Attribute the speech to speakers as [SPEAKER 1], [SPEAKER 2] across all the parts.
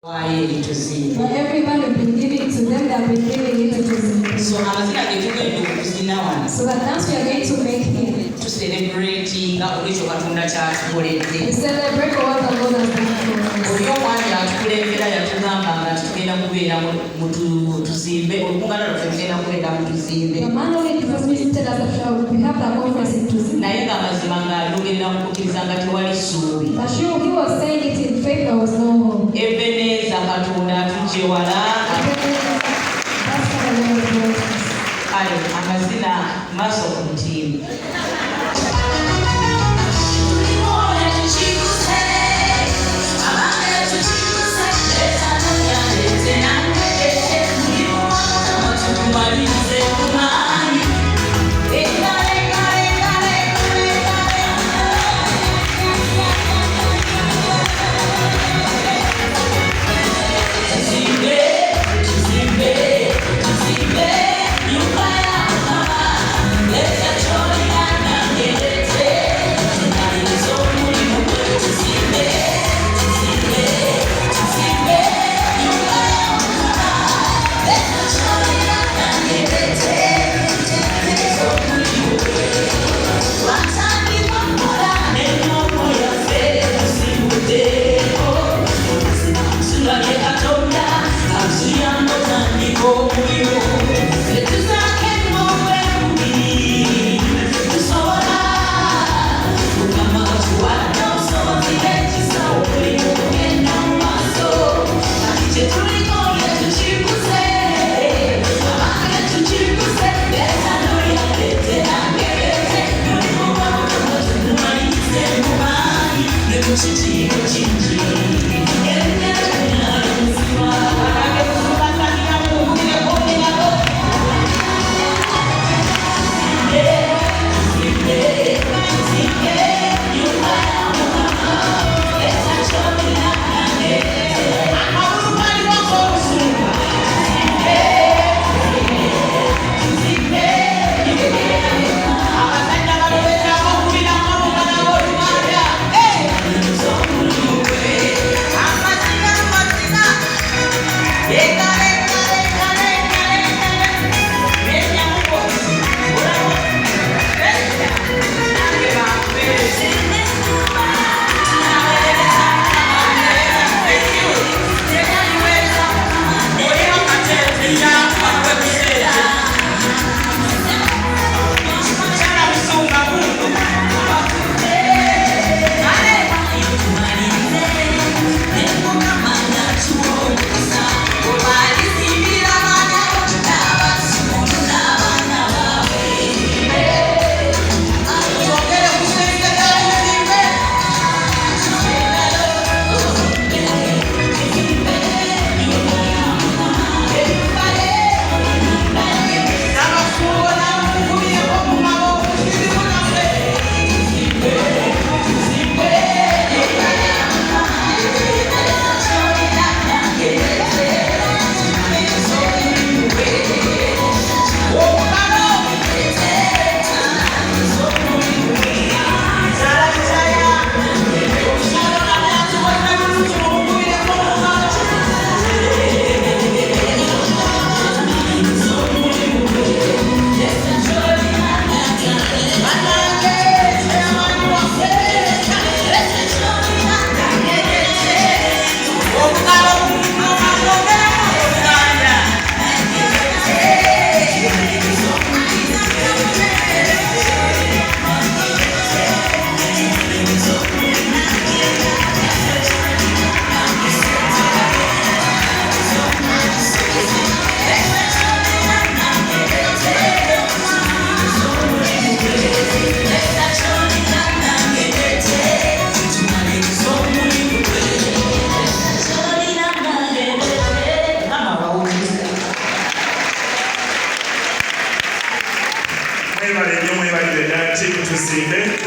[SPEAKER 1] But everybody has been giving to them, they have been giving it to Tuzimbe. So the dance we are going to make here to celebrate what the Lord has done for us. The man only just visited us that we have the conference in Tuzimbe. But he was saying it in faith, there was no hope. Amazina maso kumtimu.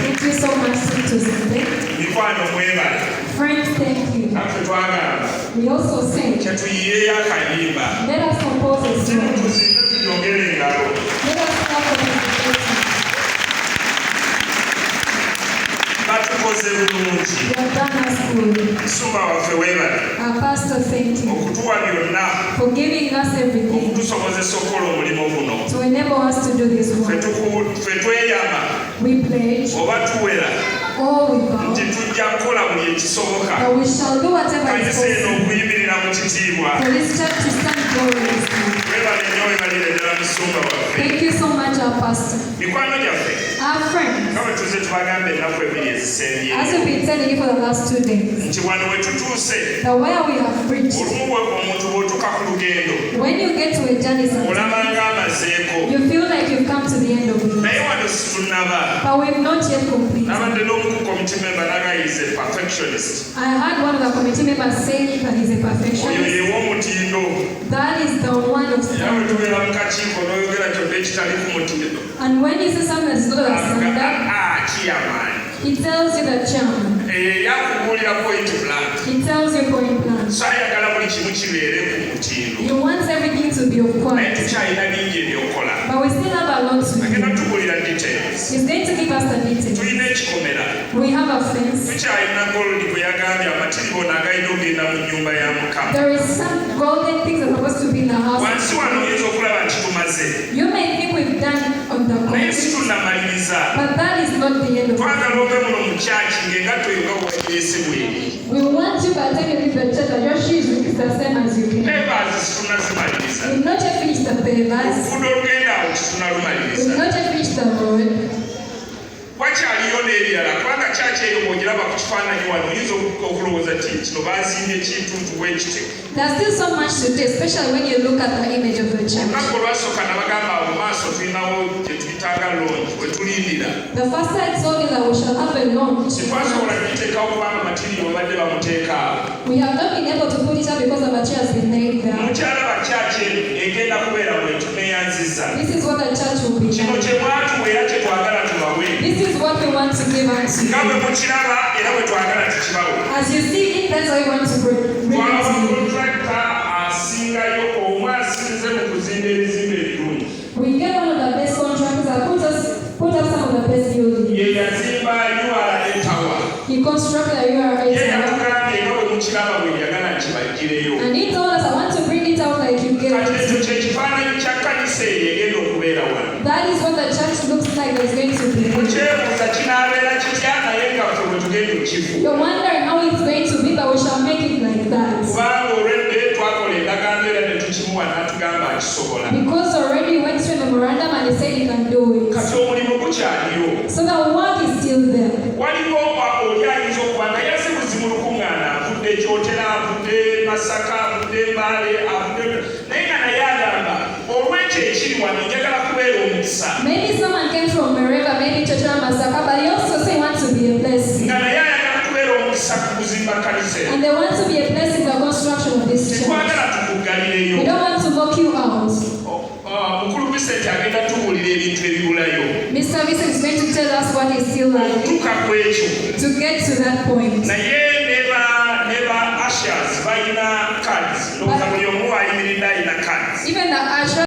[SPEAKER 1] Thank you so much, Tuzimbe. Friends, thank you. We also sing. Let us compose a song. Let us start with the batukoze bulungi.
[SPEAKER 2] They have done us good.
[SPEAKER 1] Musumba waffe weebale.
[SPEAKER 2] Our pastor, thank you
[SPEAKER 1] Okutuwa byonna.
[SPEAKER 2] for giving us everything
[SPEAKER 1] Okutusobozesa okukola omulimu guno.
[SPEAKER 2] to enable us to do this work.
[SPEAKER 1] Ffe tweyama.
[SPEAKER 2] We pledge
[SPEAKER 1] Oba tuwera.
[SPEAKER 2] all we vow
[SPEAKER 1] Nti tujja kukola buli ekisoboka.
[SPEAKER 2] that we shall do whatever is
[SPEAKER 1] Kanisa eno
[SPEAKER 2] possible
[SPEAKER 1] okuyimirira mu kitiibwa.
[SPEAKER 2] for this church to stand gloriously.
[SPEAKER 1] Weebale nnyo weebalire ddala musumba waffe.
[SPEAKER 2] Thank you so much, our pastor.
[SPEAKER 1] Mikwano gyaffe.
[SPEAKER 2] Our friends,
[SPEAKER 1] nga bwe tuze tubagambe ennaku ebiri ezisembyeyo.
[SPEAKER 2] as we've been telling you for the last 2 days,
[SPEAKER 1] Nti wano we tutuuse.
[SPEAKER 2] that where we have preached,
[SPEAKER 1] Olumu omuntu bw'otuuka ku lugendo.
[SPEAKER 2] when you get to a journey sometime,
[SPEAKER 1] Olaba nga amazeeko.
[SPEAKER 2] you feel like you've come to the end of it.
[SPEAKER 1] Naye wano situnnaba.
[SPEAKER 2] But we've not yet completed.
[SPEAKER 1] Nabadde n'omu ku committee member naga is a perfectionist.
[SPEAKER 2] I heard one of the committee members saying that he's a
[SPEAKER 1] Oyo
[SPEAKER 2] perfectionist.
[SPEAKER 1] ye w'omutindo.
[SPEAKER 2] That is the one of
[SPEAKER 1] Era bwe
[SPEAKER 2] standard.
[SPEAKER 1] tubeera mu kakiiko n'oyogera kyonna ekitali ku mutindo.
[SPEAKER 2] And when he says something that's not of standard,
[SPEAKER 1] Kiyamaanyi.
[SPEAKER 2] he tells you the charm.
[SPEAKER 1] Yakubuulira point blank.
[SPEAKER 2] He tells you point blank.
[SPEAKER 1] So ayagala buli kimu kibeere ku mutindo.
[SPEAKER 2] He wants everything to be of
[SPEAKER 1] Naye
[SPEAKER 2] quality.
[SPEAKER 1] tukyalina bingi ebyokukola.
[SPEAKER 2] But we still have a lot to
[SPEAKER 1] Agenda
[SPEAKER 2] do.
[SPEAKER 1] tubuulira details.
[SPEAKER 2] He's going to give us the details.
[SPEAKER 1] Tulina ekikomera.
[SPEAKER 2] We have a fence.
[SPEAKER 1] Tukyalina gold gwe yagambye amatiribona agayina okugenda mu nnyumba ya Mukama.
[SPEAKER 2] There is some golden things that are supposed to be in the house.
[SPEAKER 1] Wansi wano oyinza okulaba nti tumaze.
[SPEAKER 2] You may think we've done on the
[SPEAKER 1] Naye
[SPEAKER 2] gold,
[SPEAKER 1] situnamaliriza.
[SPEAKER 2] but that is not the end of it.
[SPEAKER 1] Twagala ove muno mu kyaki ng'engatto yo nga bw'ogeesebwa eri.
[SPEAKER 2] We want you by the time you leave the church that your shoes is the same as you came.
[SPEAKER 1] Neebaazi situnazimaliriza.
[SPEAKER 2] We've not yet finished the favors.
[SPEAKER 1] Oluguudo olugenda awo
[SPEAKER 2] We've
[SPEAKER 1] titunalumaliriza.
[SPEAKER 2] not yet finished the road.
[SPEAKER 1] Wakyaliyo n'ebirala kubanga kyaki eyo bw'ogiraba ku kifaananyi wano oyinza okulowooza nti kino baazimbye ekintu bwe kityo.
[SPEAKER 2] There's still so much to do, especially when you look at the image of the church.
[SPEAKER 1] Olunaku olwasooka nabagamba mu maaso tulinawo kye tuyitanga longi we tulindira.
[SPEAKER 2] The first I told you that we shall have a launch.
[SPEAKER 1] Tetwasobola kugiteekawo kubanga matiriyo babadde bamuteeka awo.
[SPEAKER 2] We have not been able to put it up because the material has been laid there.
[SPEAKER 1] Mukyala bakyaki egenda kubeera bwetu neeyanziza.
[SPEAKER 2] This is what the church will be
[SPEAKER 1] Kino
[SPEAKER 2] like.
[SPEAKER 1] kye mwatuwa era kye twagala tubawe.
[SPEAKER 2] This is what we want to give unto
[SPEAKER 1] Nga bwe
[SPEAKER 2] you.
[SPEAKER 1] mukiraba era bwe twagala tukibawe.
[SPEAKER 2] As you see it, that's how we want to bring it
[SPEAKER 1] Twalaba
[SPEAKER 2] to you.
[SPEAKER 1] kontrakita asingayo omu asinze mu kuzimba ebizimbe ebirungi.
[SPEAKER 2] We get one of the best contractors that put up some of the best buildings.
[SPEAKER 1] Ye yazimba URA Tower.
[SPEAKER 2] He constructed a URA
[SPEAKER 1] Ye
[SPEAKER 2] tower.
[SPEAKER 1] yatugambye nga bwe mukiraba bwe yagala nkibagireyo.
[SPEAKER 2] And he told us, I want to bring it out like you gave
[SPEAKER 1] Kati
[SPEAKER 2] it.
[SPEAKER 1] ekyo kye kifaananyi kya kkanisa eyo egenda okubeera wano.
[SPEAKER 2] That is what the church looks like that's going to be.
[SPEAKER 1] Mukyebuuza kinaabeera kitya naye nga ffe bwe tugenda okukifuula.
[SPEAKER 2] You're wondering how it's going to be, but we shall make it like that.
[SPEAKER 1] Kubanga olwedde twakola endagaano era ne tukimuwa n'atugamba akisobola.
[SPEAKER 2] Because already we went through a memorandum and he said he can do it.
[SPEAKER 1] Kati omulimu gukyaliyo.
[SPEAKER 2] So the work is still there.
[SPEAKER 1] Waliwo oli ayinza okuba nga yazze buzimu lukuŋŋaana avudde Kyotera avudde Masaka avudde Mbale avudde naye nga naye agamba olw'ekyo ekiri wano njagala kubeera omukisa.
[SPEAKER 2] Maybe someone came from Mereva, maybe Chochara Masaka, but he also say he wants to be a blessing.
[SPEAKER 1] Nga naye ayagala kubeera omukisa ku kuzimba kkanisa eyo.
[SPEAKER 2] And they want to be a blessing in the construction of this church.
[SPEAKER 1] Tetwagala tukuggalireyo.
[SPEAKER 2] We don't want to lock you out.
[SPEAKER 1] Mukulu Vincent agenda tubuulira ebintu ebibulayo.
[SPEAKER 2] Mr. Vincent is going to tell us what is still like
[SPEAKER 1] Okutuuka ku ekyo
[SPEAKER 2] to get to that point.